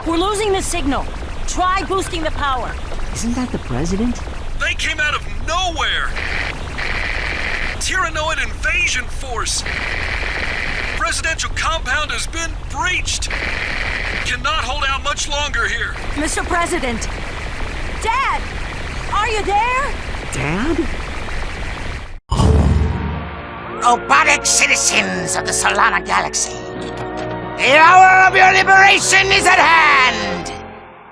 We're losing the signal. Try boosting the power. Isn't that the president? They came out of nowhere! Tyrannoid invasion force! Presidential compound has been breached! Cannot hold out much longer here. Mr. President! Dad! Are you there? Dad? Robotic citizens of the Solana Galaxy, the hour of your liberation is at hand!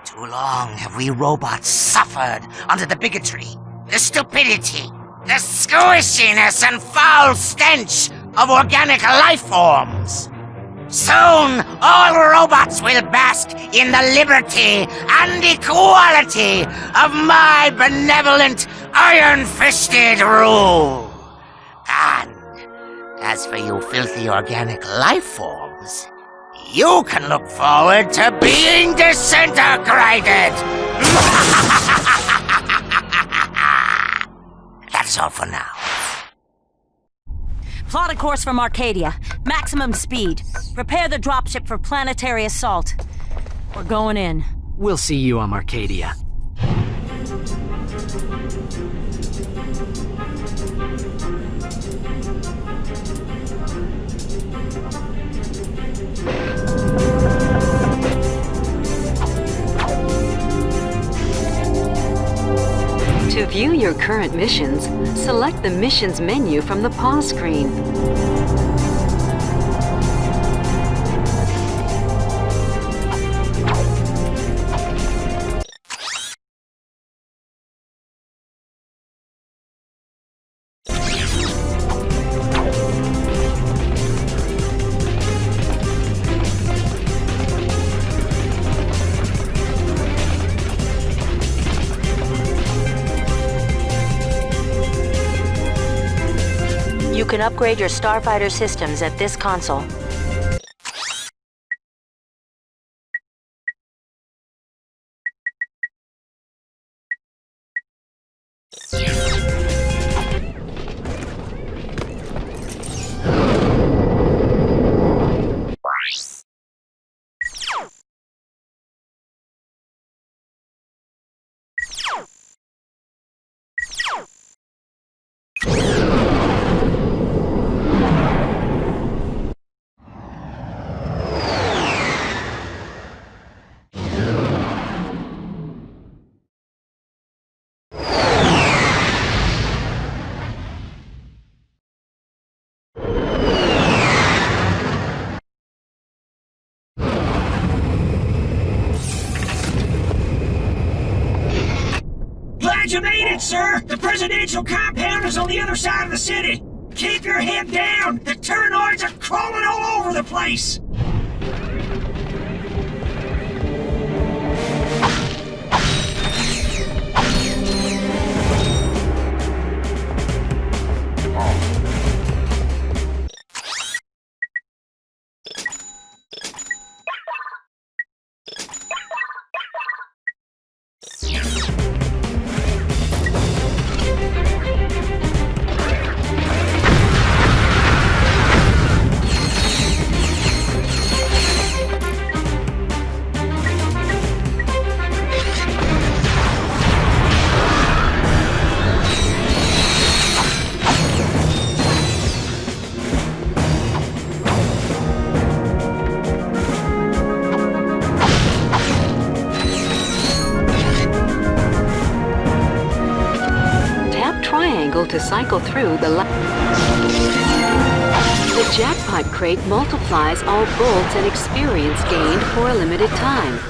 Too long have we robots suffered under the bigotry, the stupidity, the squishiness and foul stench of organic life forms. Soon, all robots will bask in the liberty and equality of my benevolent, iron-fisted rule. And as for you filthy organic life forms, you can look forward to being disintegrated! That's all for now. Plot a course for Marcadia. Maximum speed. Prepare the dropship for planetary assault. We're going in. We'll see you on Marcadia. To view your current missions, select the missions menu from the pause screen. You can upgrade your starfighter systems at this console. Glad you made it, sir! The presidential compound is on the other side of the city! Keep your head down! The Tyrannoids are crawling all over the place! To cycle through the jackpot crate multiplies all bolts and experience gained for a limited time.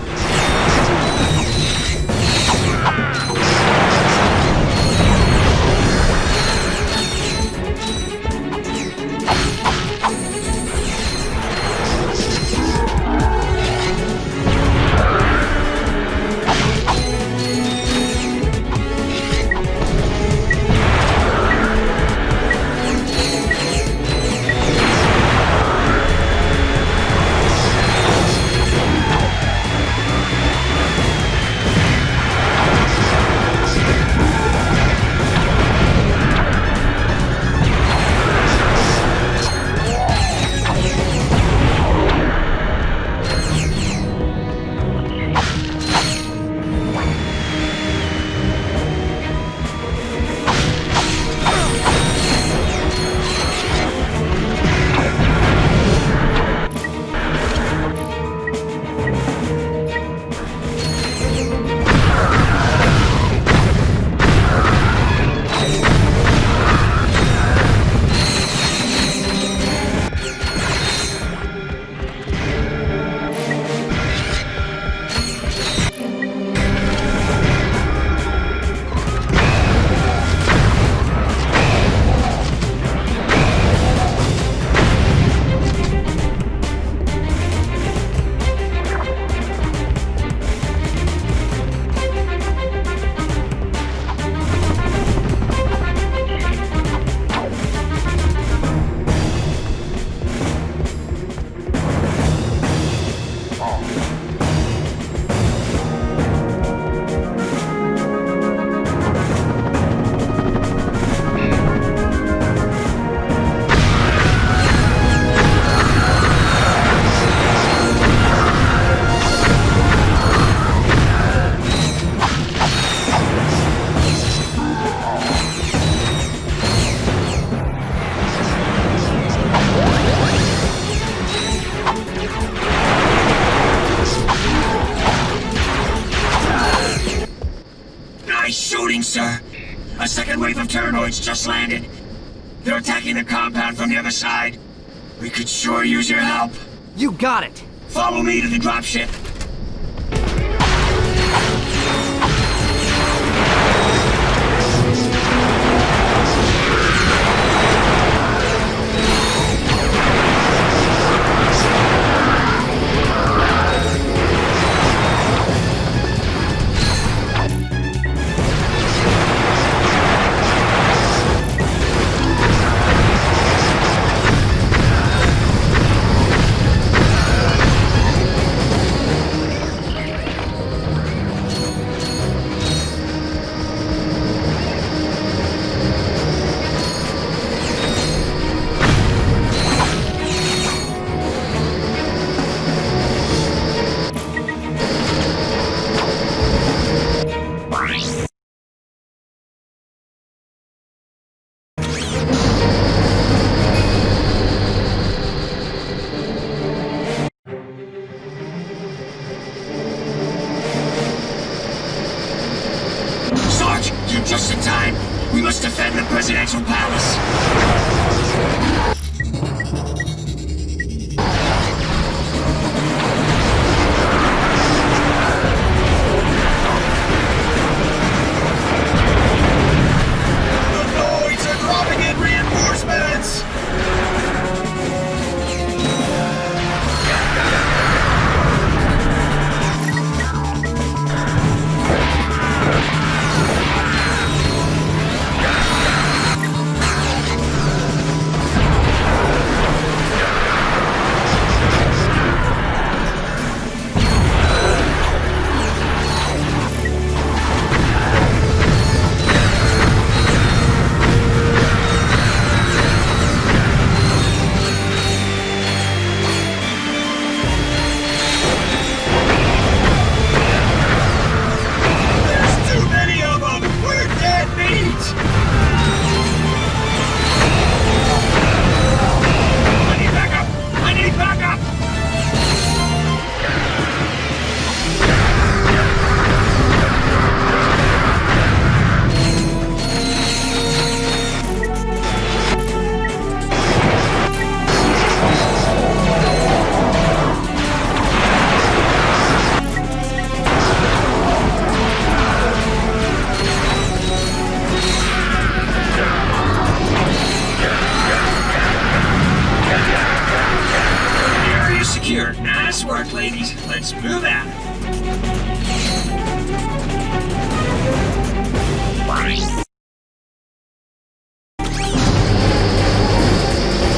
Greetings, sir. A second wave of Turnoids just landed. They're attacking the compound from the other side. We could sure use your help. You got it! Follow me to the dropship. Sarge, you're just in time. We must defend the presidential palace. The Noids are dropping in reinforcements! Nice work, ladies. Let's move out.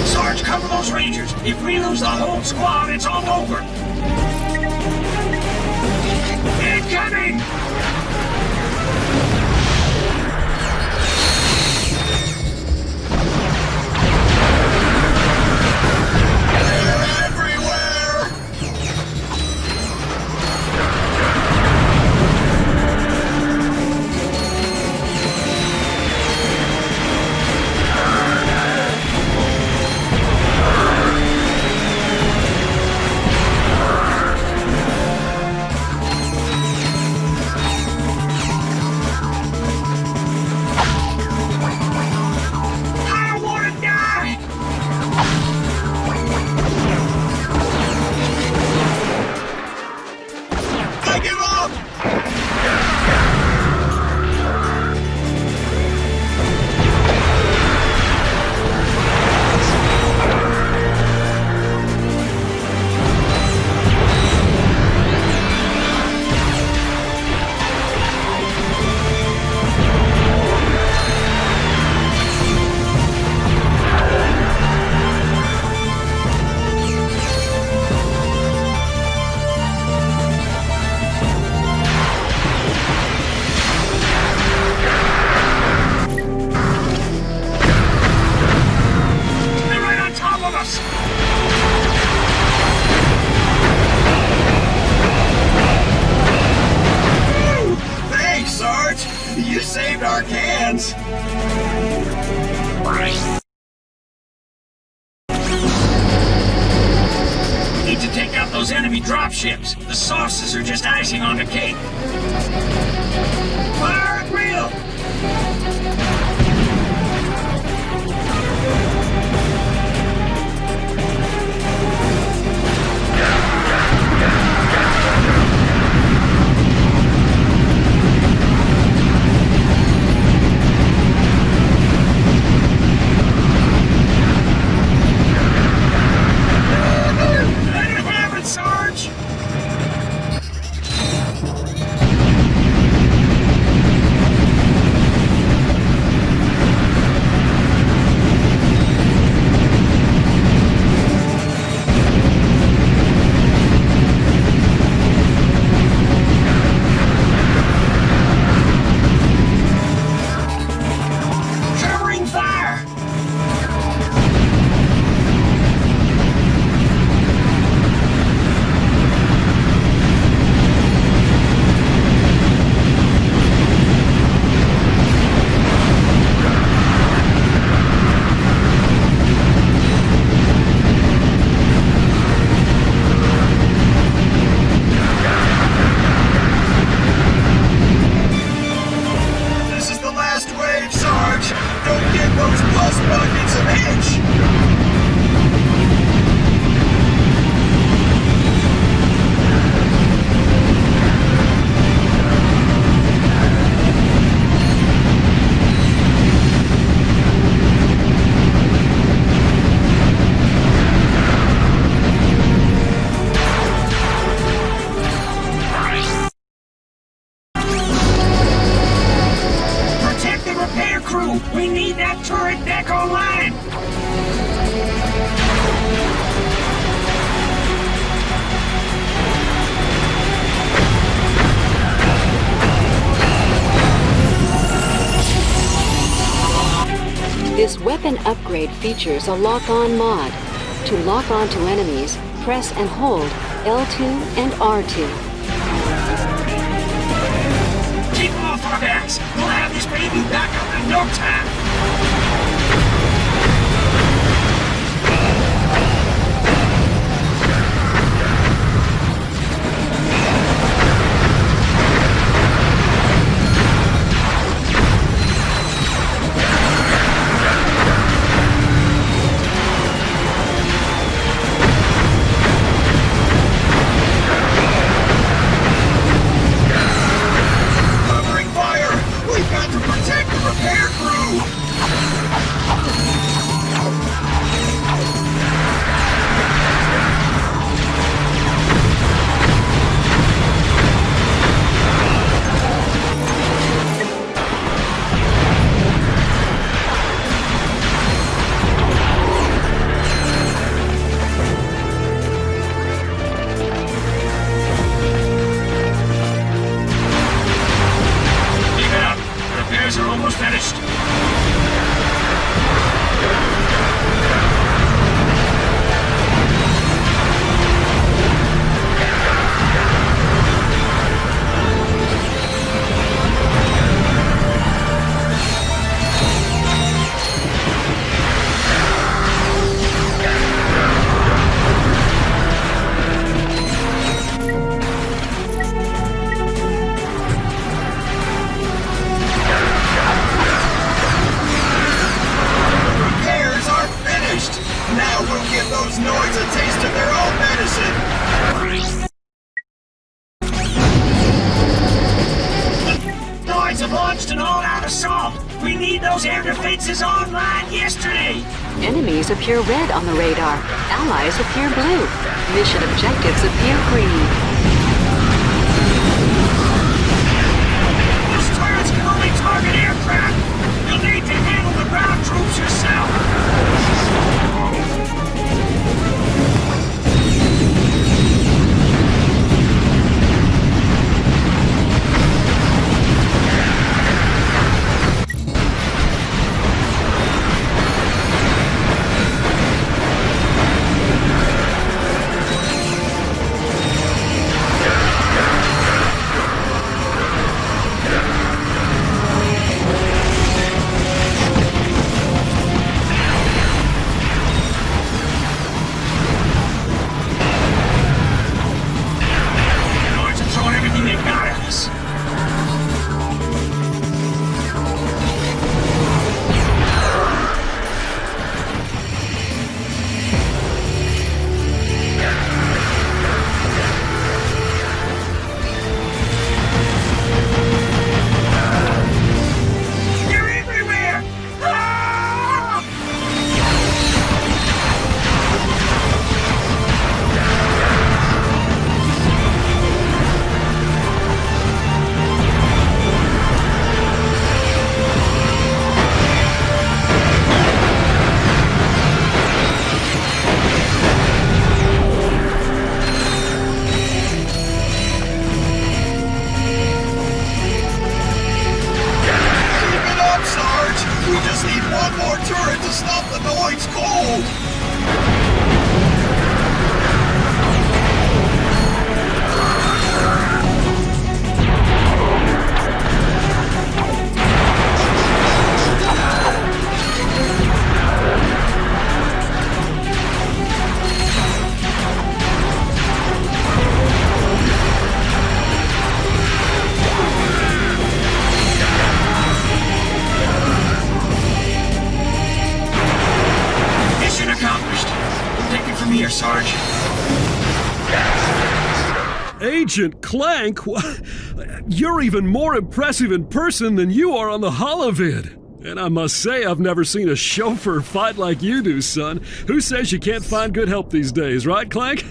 Sarge, cover those Rangers. If we lose the whole squad, it's all over. Incoming! You saved our cans! We need to take out those enemy dropships. The sauces are just icing on the cake. Fire at will! This weapon upgrade features a lock-on mod. To lock on to enemies, press and hold L2 and R2. Keep off our backs! We'll have this baby back up in no time! Covering fire! We've got to protect the repair crew! Keep it up! Repairs are almost finished! Repairs are finished! Now we'll give those Noids a taste of their own medicine! Noids have launched an all-out assault! We need those air defenses online yesterday! Enemies appear red on the radar. Allies appear blue. Mission objectives appear green. Those turrets can only target aircraft! You'll need to handle the ground troops yourself! Noids are throwing everything they've got at us! They're everywhere! Ah! Keep it up, Sarge! We just need one more turret to stop the Noids cold! Mission accomplished! Take it from here, Sarge. Agent Clank? You're even more impressive in person than you are on the holovid. And I must say, I've never seen a chauffeur fight like you do, son. Who says you can't find good help these days, right, Clank?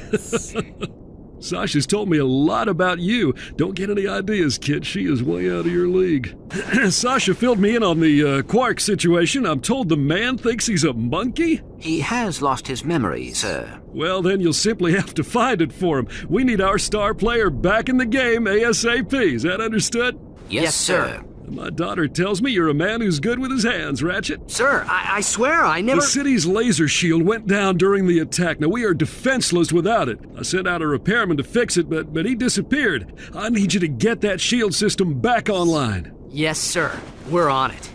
Sasha's told me a lot about you. Don't get any ideas, kid. She is way out of your league. Sasha filled me in on the Quark situation. I'm told the man thinks he's a monkey? He has lost his memory, sir. Well, then you'll simply have to find it for him. We need our star player back in the game ASAP. Is that understood? Yes, sir. My daughter tells me you're a man who's good with his hands, Ratchet. Sir, I swear I never... The city's laser shield went down during the attack. Now, we are defenseless without it. I sent out a repairman to fix it, but he disappeared. I need you to get that shield system back online. Yes, sir. We're on it.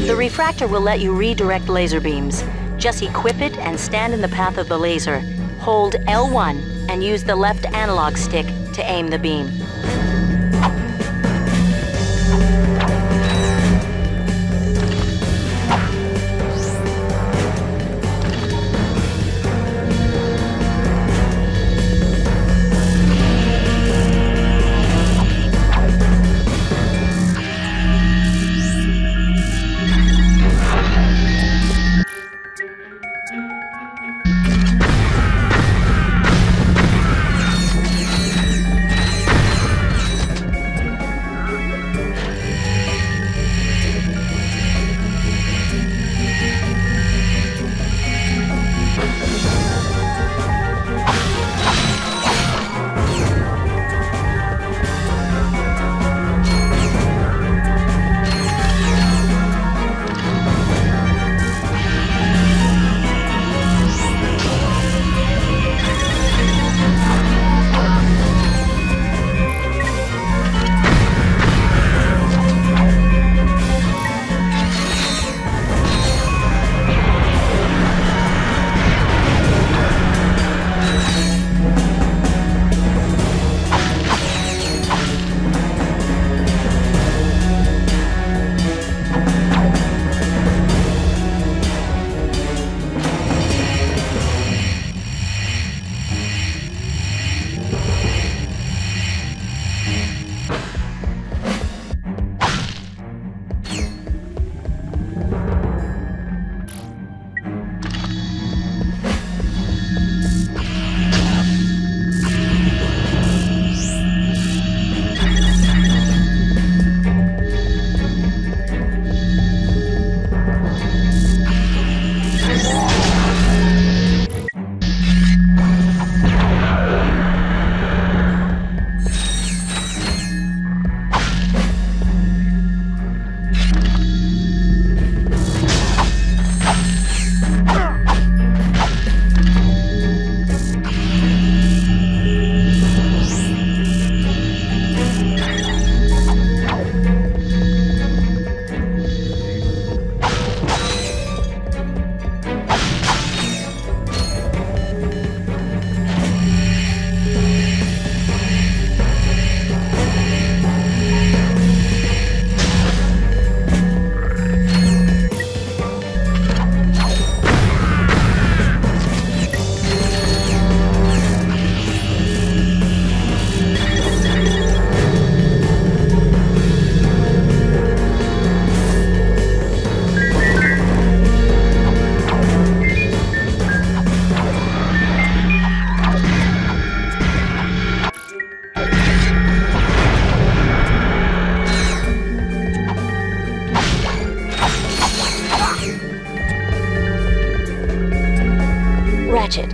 The refractor will let you redirect laser beams. Just equip it and stand in the path of the laser. Hold L1 and use the left analog stick to aim the beam. Ratchet.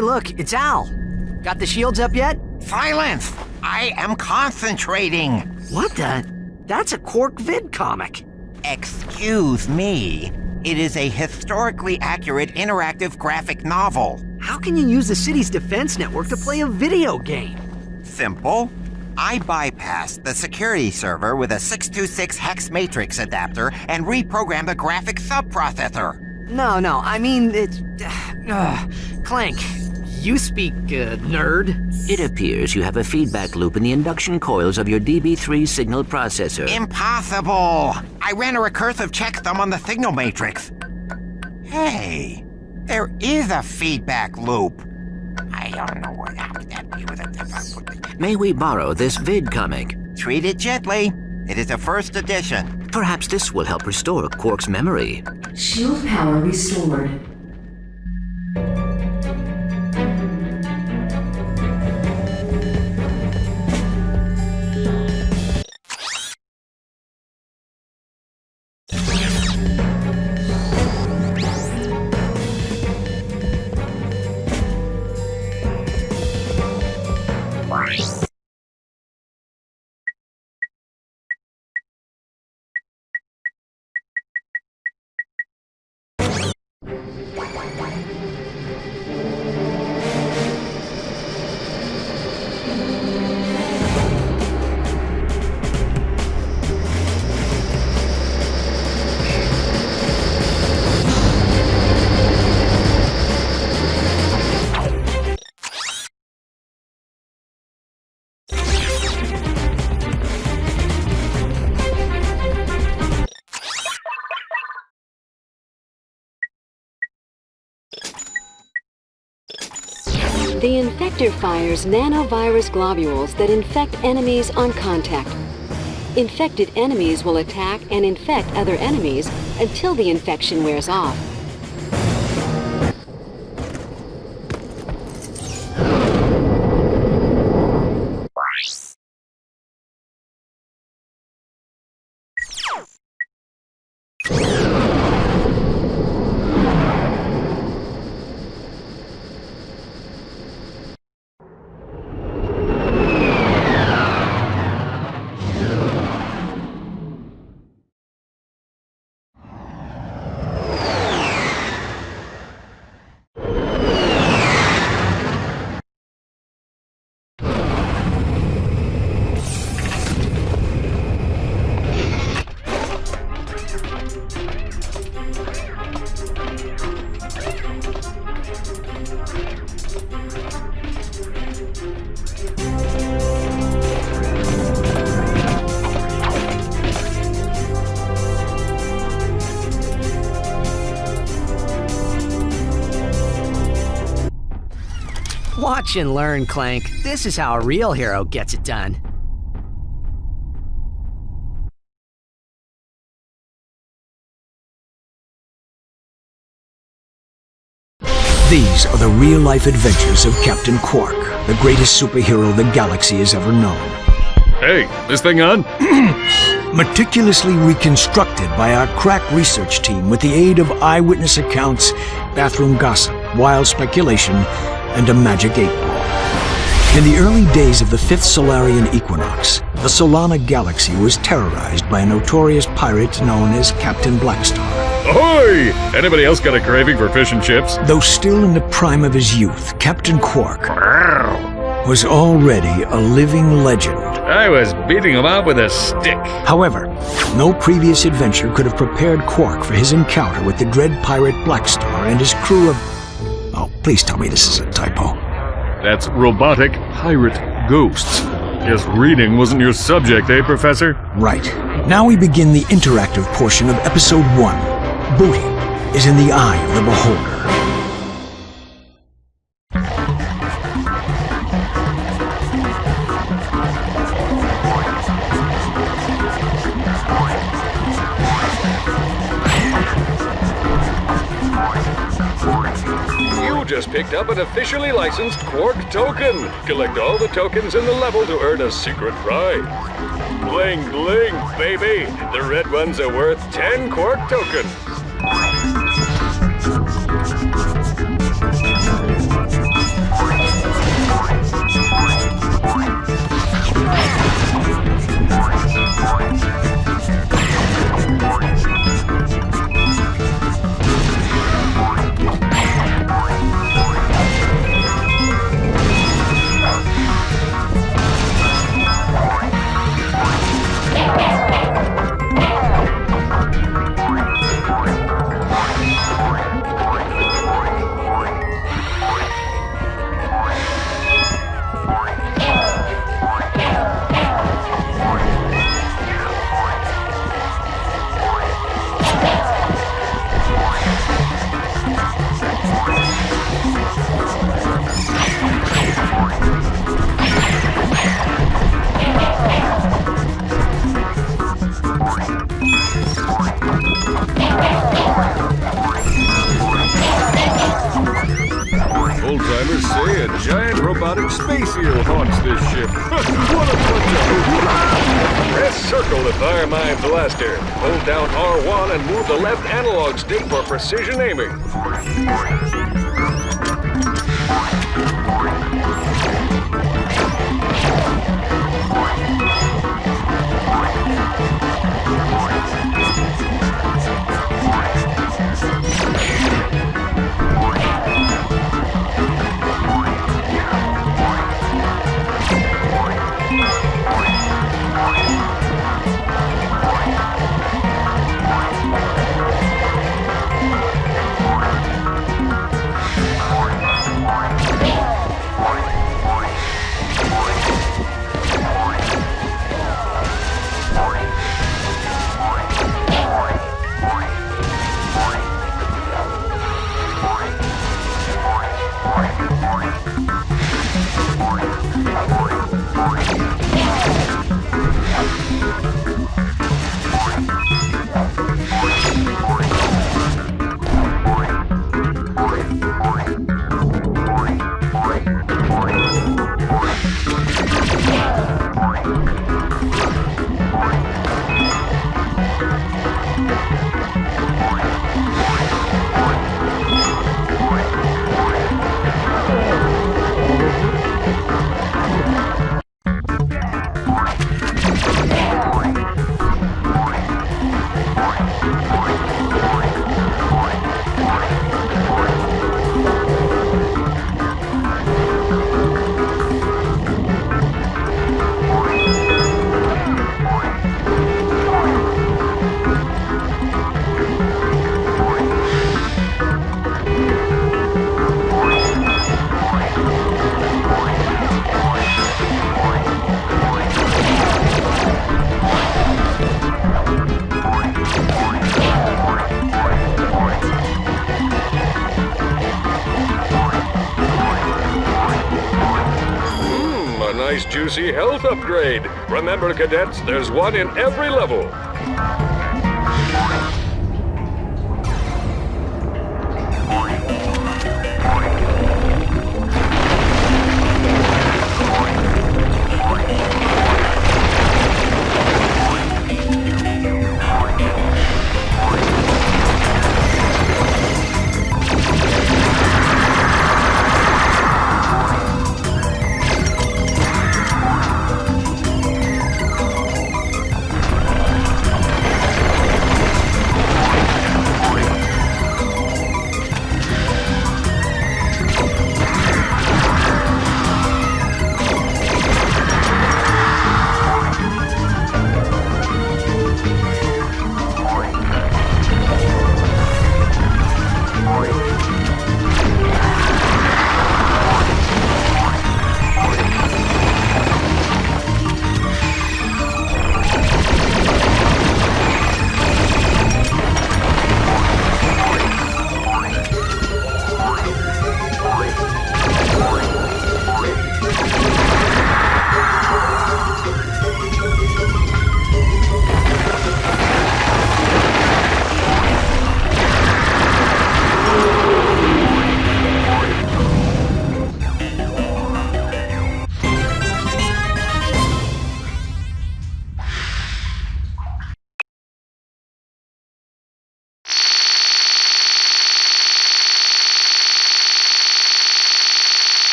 Hey, look, it's Al. Got the shields up yet? Silence! I am concentrating. What the? That's a Quark vid comic. Excuse me. It is a historically accurate interactive graphic novel. How can you use the city's defense network to play a video game? Simple. I bypassed the security server with a 626 hex matrix adapter and reprogrammed the graphic subprocessor. No, I mean, it's... Clank, you speak, nerd. It appears you have a feedback loop in the induction coils of your DB3 signal processor. Impossible! I ran a recursive checksum on the signal matrix. Hey, there is a feedback loop. I don't know what happened to me with it. May we borrow this vid comic? Treat it gently. It is a first edition. Perhaps this will help restore Quark's memory. Shield power restored. The infector fires nanovirus globules that infect enemies on contact. Infected enemies will attack and infect other enemies until the infection wears off. Watch and learn, Clank. This is how a real hero gets it done. These are the real-life adventures of Captain Quark, the greatest superhero the galaxy has ever known. Hey, this thing on? Meticulously reconstructed by our crack research team with the aid of eyewitness accounts, bathroom gossip, wild speculation, and a magic 8-ball. In the early days of the 5th Solarian equinox, the Solana galaxy was terrorized by a notorious pirate known as Captain Blackstar. Ahoy! Anybody else got a craving for fish and chips? Though still in the prime of his youth, Captain Quark was already a living legend. I was beating him up with a stick. However, no previous adventure could have prepared Quark for his encounter with the dread pirate Blackstar and his crew of... Oh, please tell me this is a typo. That's robotic pirate ghosts. Guess reading wasn't your subject, eh, Professor? Right. Now we begin the interactive portion of Episode 1. Booty is in the eye of the beholder. You just picked up an officially licensed Quark token. Collect all the tokens in the level to earn a secret prize. Bling bling, baby. The red ones are worth 10 Quark tokens. say a giant robotic space eel haunts this ship. What a bunch of hoopla! Press circle to fire my blaster. Hold down R1 and move the left analog stick for precision aiming. Nice juicy health upgrade. Remember, cadets, there's one in every level.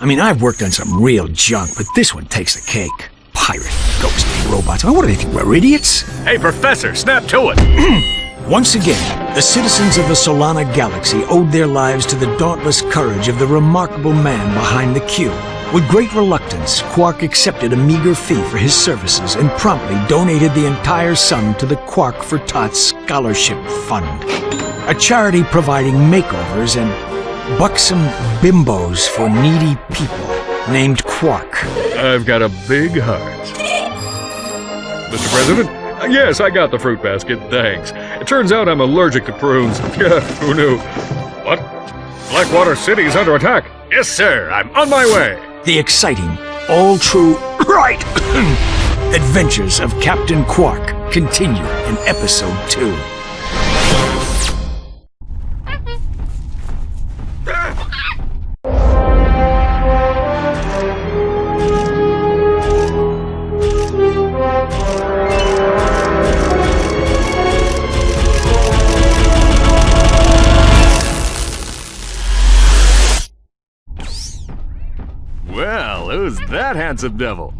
I mean, I've worked on some real junk, but this one takes the cake. Pirate, ghostly robots. What do they think, we're idiots? Hey, Professor, snap to it! Once again, the citizens of the Solana Galaxy owed their lives to the dauntless courage of the remarkable man behind the Q. With great reluctance, Quark accepted a meager fee for his services and promptly donated the entire sum to the Quark for Tots Scholarship Fund, a charity providing makeovers and buxom bimbos for needy people named Quark. I've got a big heart. Mr. President? Yes, I got the fruit basket, thanks. It turns out I'm allergic to prunes. Yeah, who knew? What? Blackwater City's under attack? Yes, sir, I'm on my way. The exciting, all-true, adventures of Captain Quark continue in Episode 2. Well, who's that handsome devil?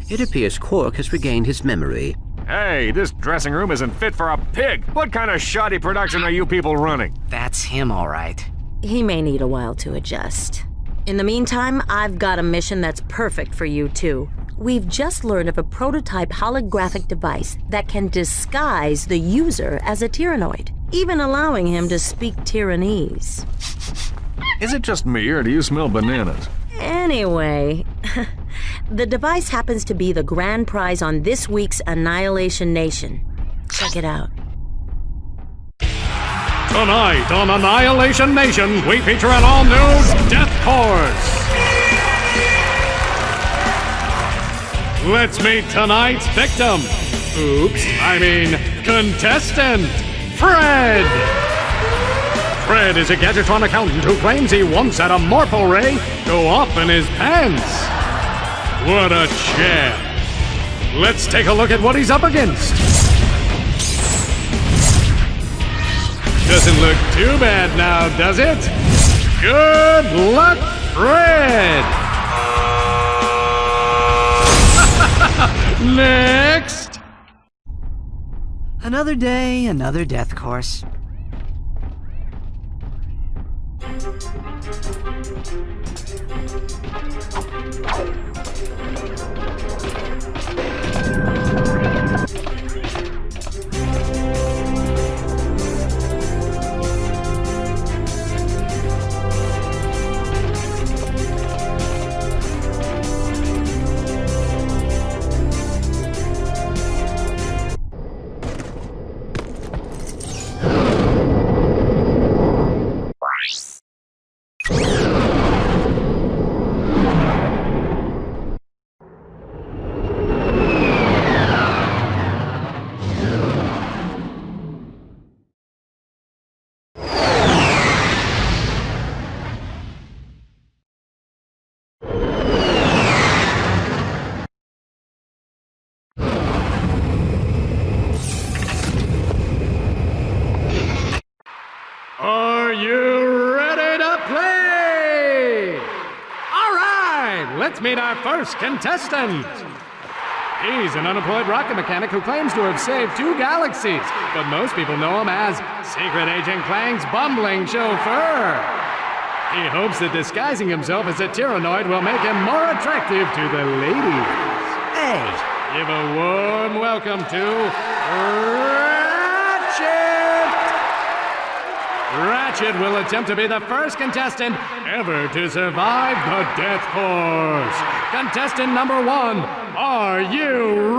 It appears Quark has regained his memory. Hey, this dressing room isn't fit for a pig. What kind of shoddy production are you people running? That's him, all right. He may need a while to adjust. In the meantime, I've got a mission that's perfect for you two. We've just learned of a prototype holographic device that can disguise the user as a Tyrannoid, even allowing him to speak Tyrannese. Is it just me, or do you smell bananas? Anyway, the device happens to be the grand prize on this week's Annihilation Nation. Check it out. Tonight on Annihilation Nation, we feature an all-new Death Course. Let's meet tonight's victim. Contestant, Fred. Fred is a Gadgetron accountant who claims he once had a Morpho Ray go off in his pants. What a champ. Let's take a look at what he's up against. Doesn't look too bad now, does it? Good luck, Fred! Next! Another day, another death course. Are you ready to play? All right, let's meet our first contestant. He's an unemployed rocket mechanic who claims to have saved 2 galaxies, but most people know him as Secret Agent Clank's bumbling chauffeur. He hopes that disguising himself as a Tyrannoid will make him more attractive to the ladies. Hey! Give a warm welcome to Ratchet! Ratchet will attempt to be the first contestant ever to survive the Death Course. Contestant number 1, are you